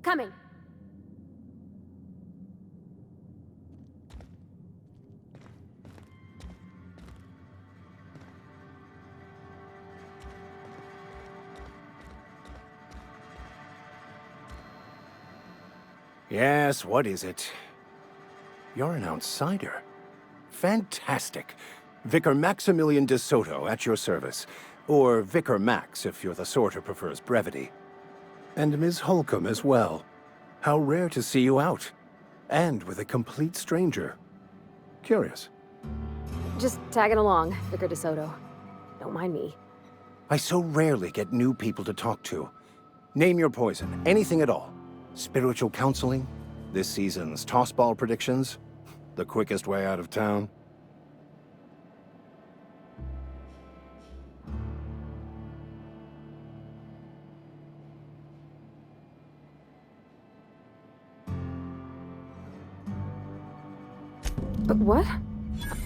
Coming. Yes, what is it? You're an outsider. Fantastic. Vicar Maximilian de Soto at your service. Or Vicar Max, if you're the sort who prefers brevity. And Ms. Holcomb as well. How rare to see you out. And with a complete stranger. Curious. Just tagging along, Vicar DeSoto. Don't mind me. I so rarely get new people to talk to. Name your poison, anything at all. Spiritual counseling? This season's tossball predictions? The quickest way out of town? But what?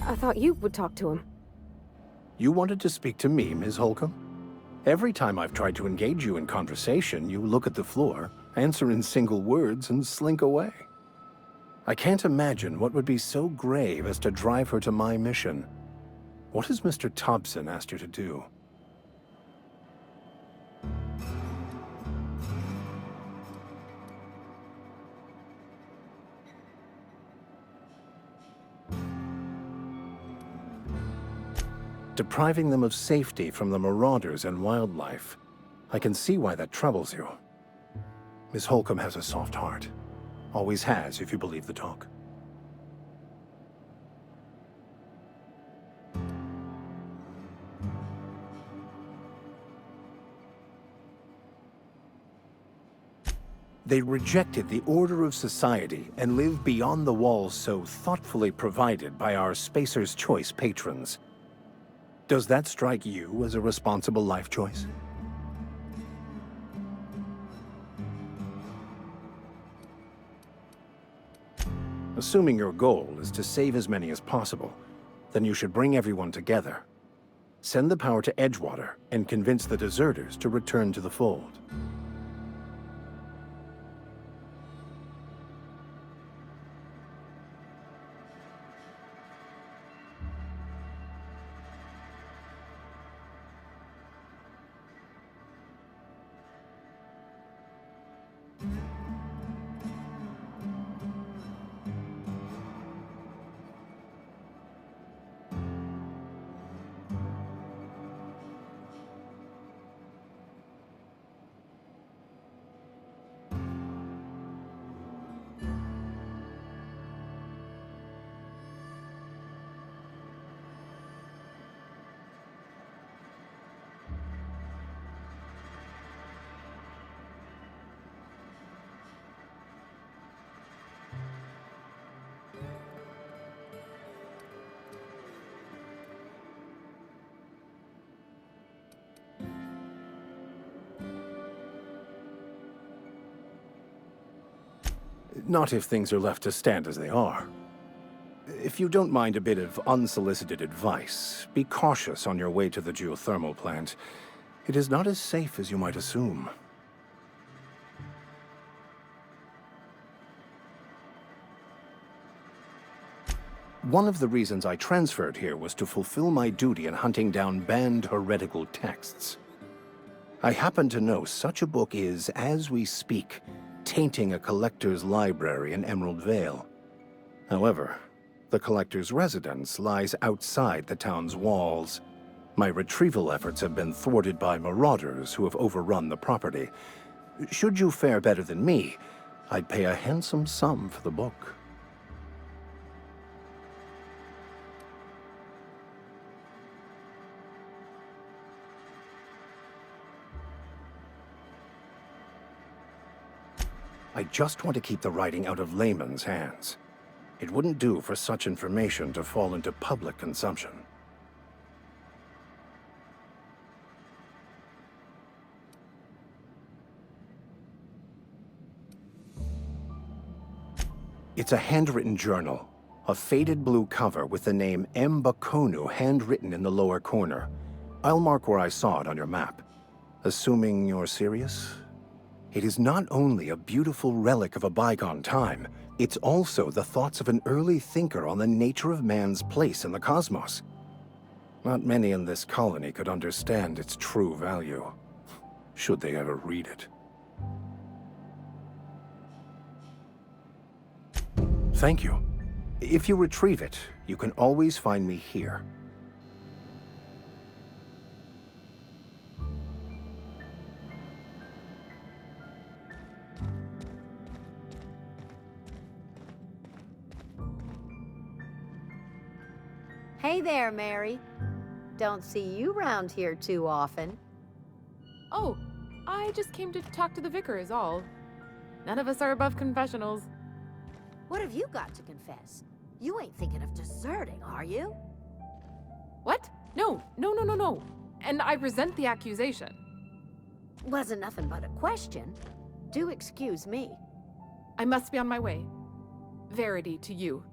I thought you would talk to him. You wanted to speak to me, Ms. Holcomb? Every time I've tried to engage you in conversation, you look at the floor, answer in single words, and slink away. I can't imagine what would be so grave as to drive her to my mission. What has Mr. Thompson asked you to do? Depriving them of safety from the marauders and wildlife. I can see why that troubles you. Miss Holcomb has a soft heart. Always has, if you believe the talk. They rejected the order of society and live beyond the walls so thoughtfully provided by our Spacer's Choice patrons. Does that strike you as a responsible life choice? Assuming your goal is to save as many as possible, then you should bring everyone together. Send the power to Edgewater and convince the deserters to return to the fold. Not if things are left to stand as they are. If you don't mind a bit of unsolicited advice, be cautious on your way to the geothermal plant. It is not as safe as you might assume. One of the reasons I transferred here was to fulfill my duty in hunting down banned heretical texts. I happen to know such a book is, as we speak, tainting a collector's library in Emerald Vale. However, the collector's residence lies outside the town's walls. My retrieval efforts have been thwarted by marauders who have overrun the property. Should you fare better than me, I'd pay a handsome sum for the book. I just want to keep the writing out of laymen's hands. It wouldn't do for such information to fall into public consumption. It's a handwritten journal, a faded blue cover with the name M. Bakonu handwritten in the lower corner. I'll mark where I saw it on your map. Assuming you're serious? It is not only a beautiful relic of a bygone time, it's also the thoughts of an early thinker on the nature of man's place in the cosmos. Not many in this colony could understand its true value, should they ever read it. Thank you. If you retrieve it, you can always find me here. Hey there, Mary. Don't see you round here too often. Oh, I just came to talk to the vicar is all. None of us are above confessionals. What have you got to confess? You ain't thinking of deserting, are you? What? No, no, no, no, no. And I resent the accusation. Wasn't nothing but a question. Do excuse me. I must be on my way. Verity to you.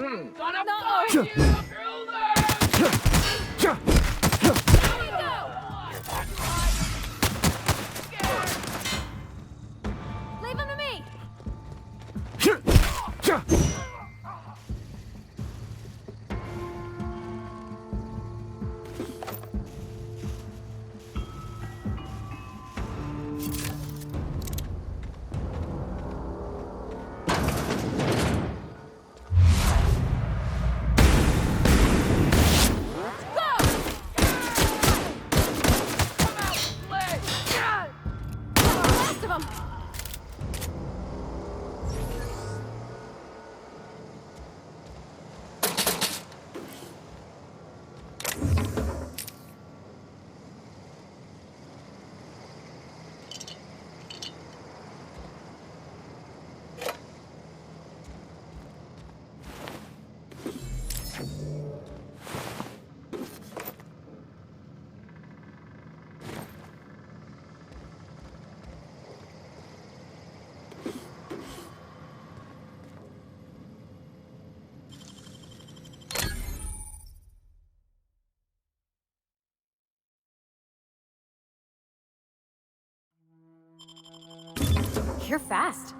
Leave him to me! Rest of them! You're fast.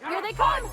Here they come!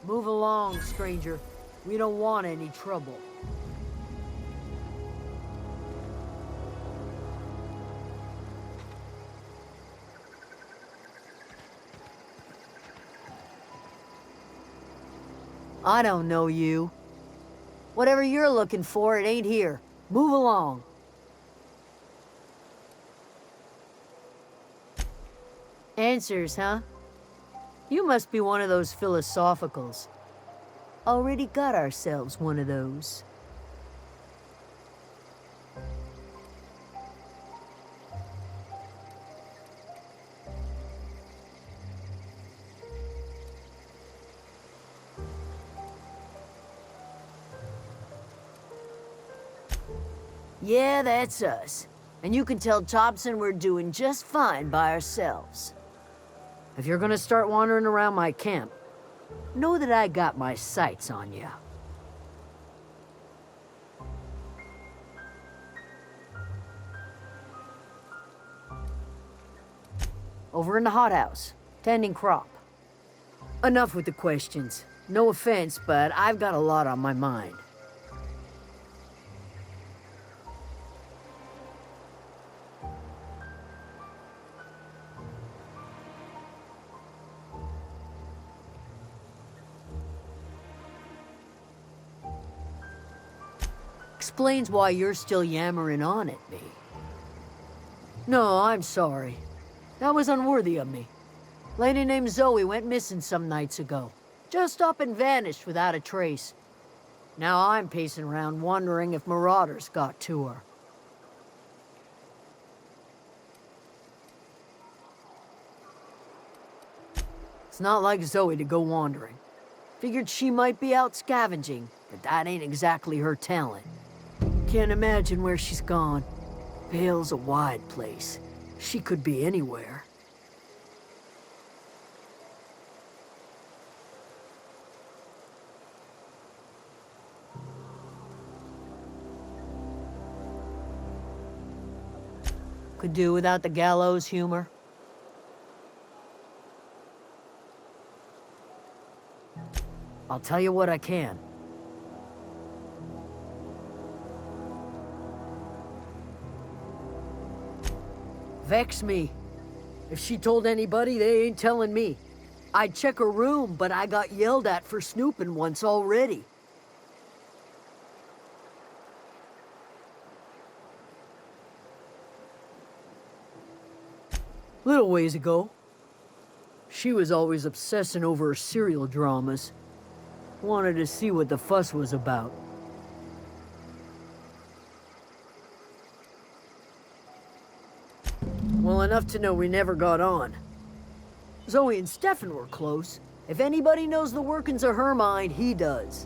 Move along, stranger. We don't want any trouble. I don't know you. Whatever you're looking for, it ain't here. Move along. Answers, huh? You must be one of those philosophicals. Already got ourselves one of those. Yeah, that's us. And you can tell Thompson we're doing just fine by ourselves. If you're gonna start wandering around my camp, know that I got my sights on you. Over in the hothouse, tending crop. Enough with the questions. No offense, but I've got a lot on my mind. Explains why you're still yammering on at me. No, I'm sorry. That was unworthy of me. Lady named Zoe went missing some nights ago. Just up and vanished without a trace. Now I'm pacing around wondering if marauders got to her. It's not like Zoe to go wandering. Figured she might be out scavenging, but that ain't exactly her talent. Can't imagine where she's gone. Vale's a wide place. She could be anywhere. Could do without the gallows humor. I'll tell you what I can. Vex me. If she told anybody, they ain't telling me. I'd check her room, but I got yelled at for snooping once already. Little ways ago. She was always obsessing over her serial dramas. Wanted to see what the fuss was about. Well, enough to know we never got on. Zoe and Stefan were close. If anybody knows the workings of her mind, he does.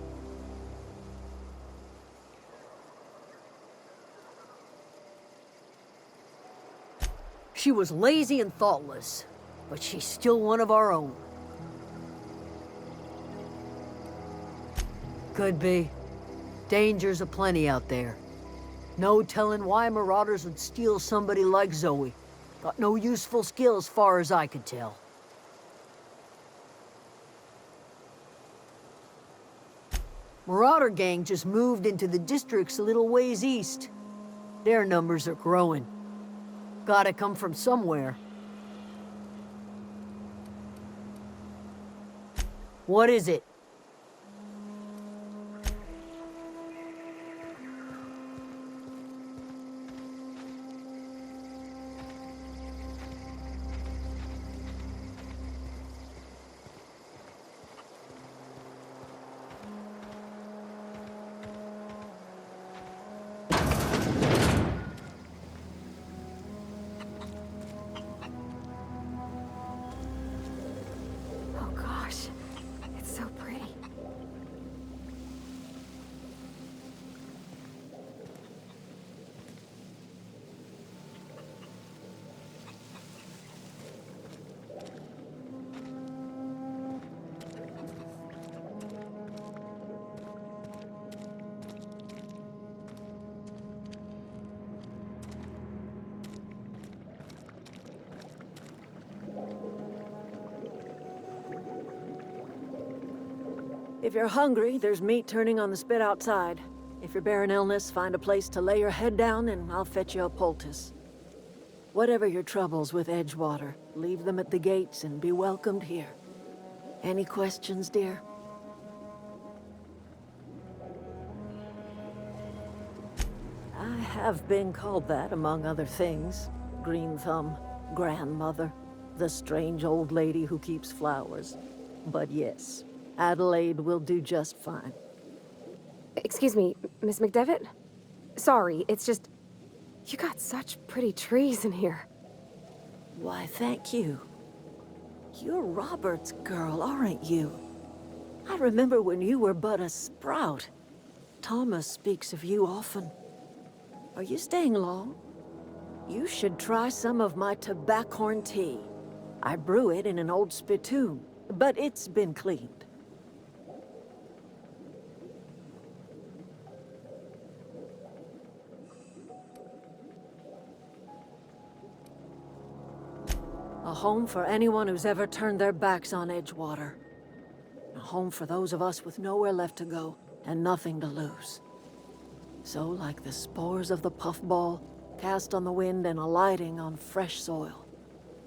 She was lazy and thoughtless, but she's still one of our own. Could be. Dangers aplenty out there. No telling why marauders would steal somebody like Zoe. Got no useful skills, far as I could tell. Marauder gang just moved into the districts a little ways east. Their numbers are growing. Gotta come from somewhere. What is it? Oh gosh, it's so pretty. If you're hungry, there's meat turning on the spit outside. If you're bearing illness, find a place to lay your head down and I'll fetch you a poultice. Whatever your troubles with Edgewater, leave them at the gates and be welcomed here. Any questions, dear? I have been called that, among other things. Green Thumb, grandmother, the strange old lady who keeps flowers. But yes, Adelaide will do just fine. Excuse me, Miss McDevitt? Sorry, it's just... You got such pretty trees in here. Why, thank you. You're Robert's girl, aren't you? I remember when you were but a sprout. Thomas speaks of you often. Are you staying long? You should try some of my tobaccorn tea. I brew it in an old spittoon, but it's been cleaned. A home for anyone who's ever turned their backs on Edgewater. A home for those of us with nowhere left to go and nothing to lose. So, like the spores of the puffball, cast on the wind and alighting on fresh soil,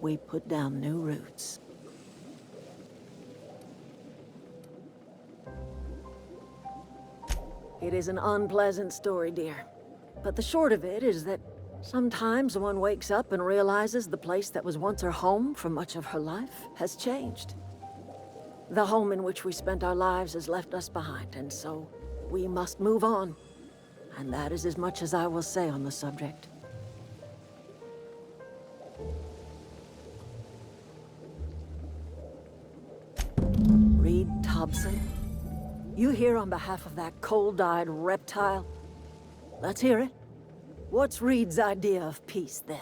we put down new roots. It is an unpleasant story, dear. But the short of it is that sometimes one wakes up and realizes the place that was once her home for much of her life has changed. The home in which we spent our lives has left us behind, and so we must move on. And that is as much as I will say on the subject. Reed Thompson? You here on behalf of that cold-eyed reptile? Let's hear it. What's Reed's idea of peace, then?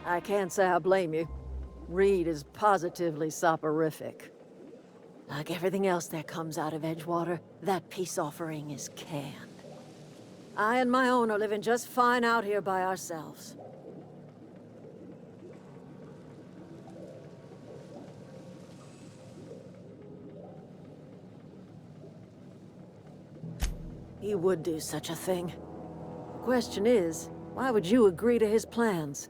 I can't say I blame you. Reed is positively soporific. Like everything else that comes out of Edgewater, that peace offering is canned. I and my own are living just fine out here by ourselves. He would do such a thing. The question is, why would you agree to his plans?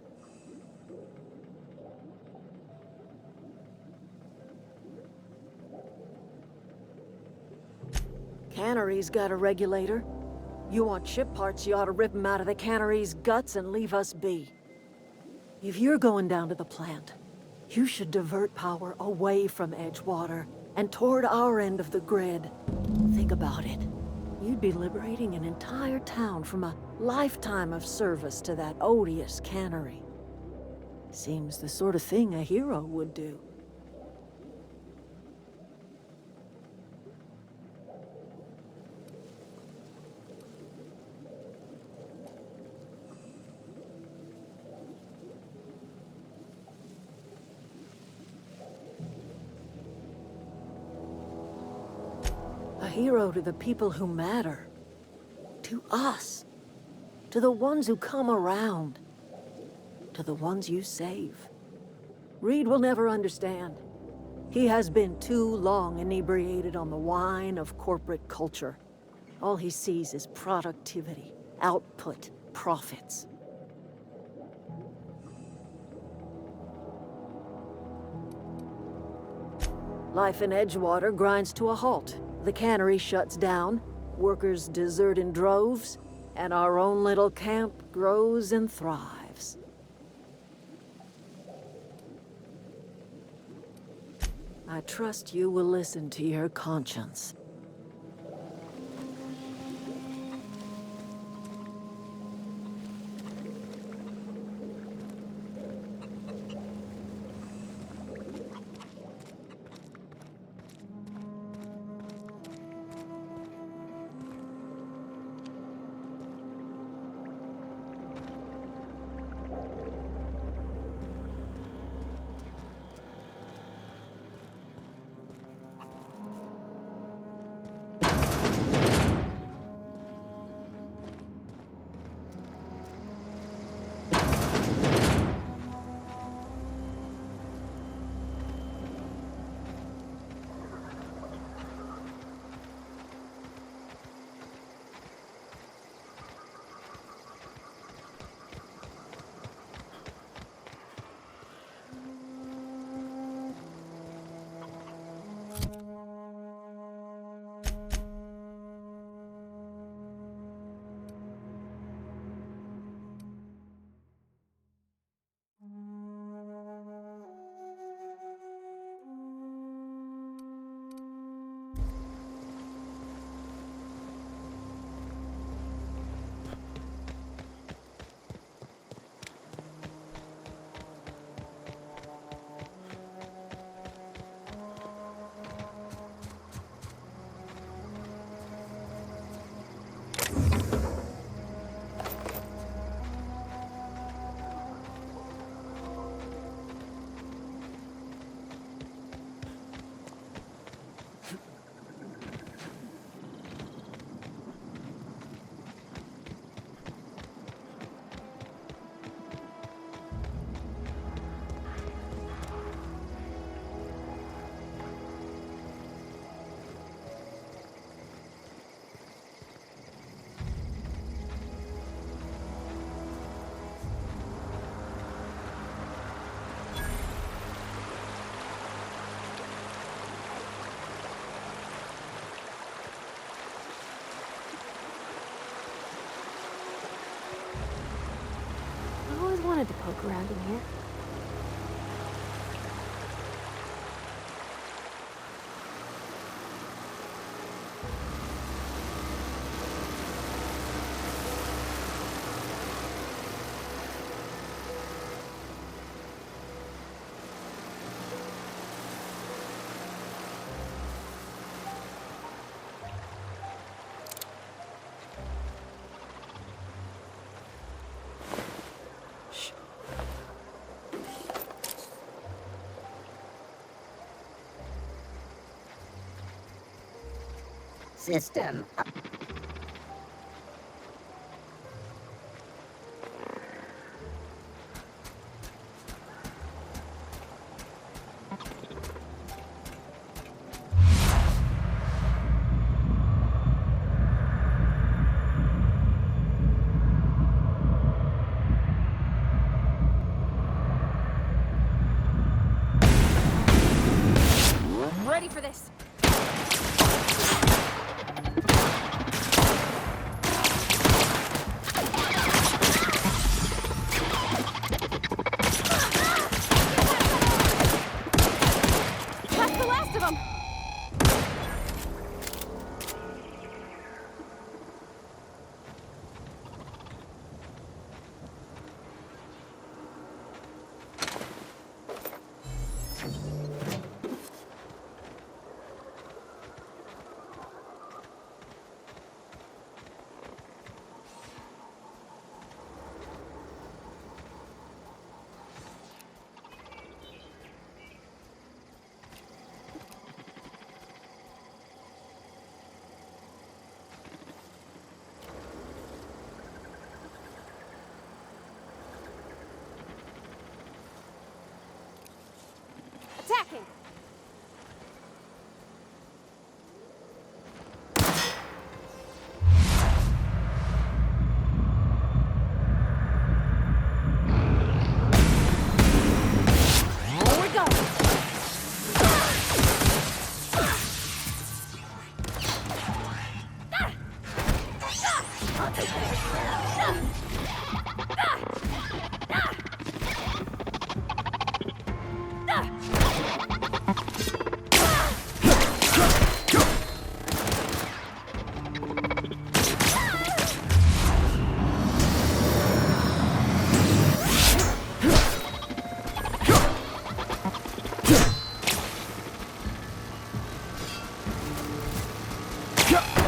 Cannery's got a regulator. You want ship parts, you ought to rip 'em out of the cannery's guts and leave us be. If you're going down to the plant, you should divert power away from Edgewater and toward our end of the grid. Think about it. You'd be liberating an entire town from a lifetime of service to that odious cannery. Seems the sort of thing a hero would do. A hero to the people who matter. To us. To the ones who come around. To the ones you save. Reed will never understand. He has been too long inebriated on the wine of corporate culture. All he sees is productivity, output, profits. Life in Edgewater grinds to a halt. The cannery shuts down, workers desert in droves, and our own little camp grows and thrives. I trust you will listen to your conscience. wanted to poke around in here. System. Ready for this. That's the last of them. Attacking! Here we go! Yeah.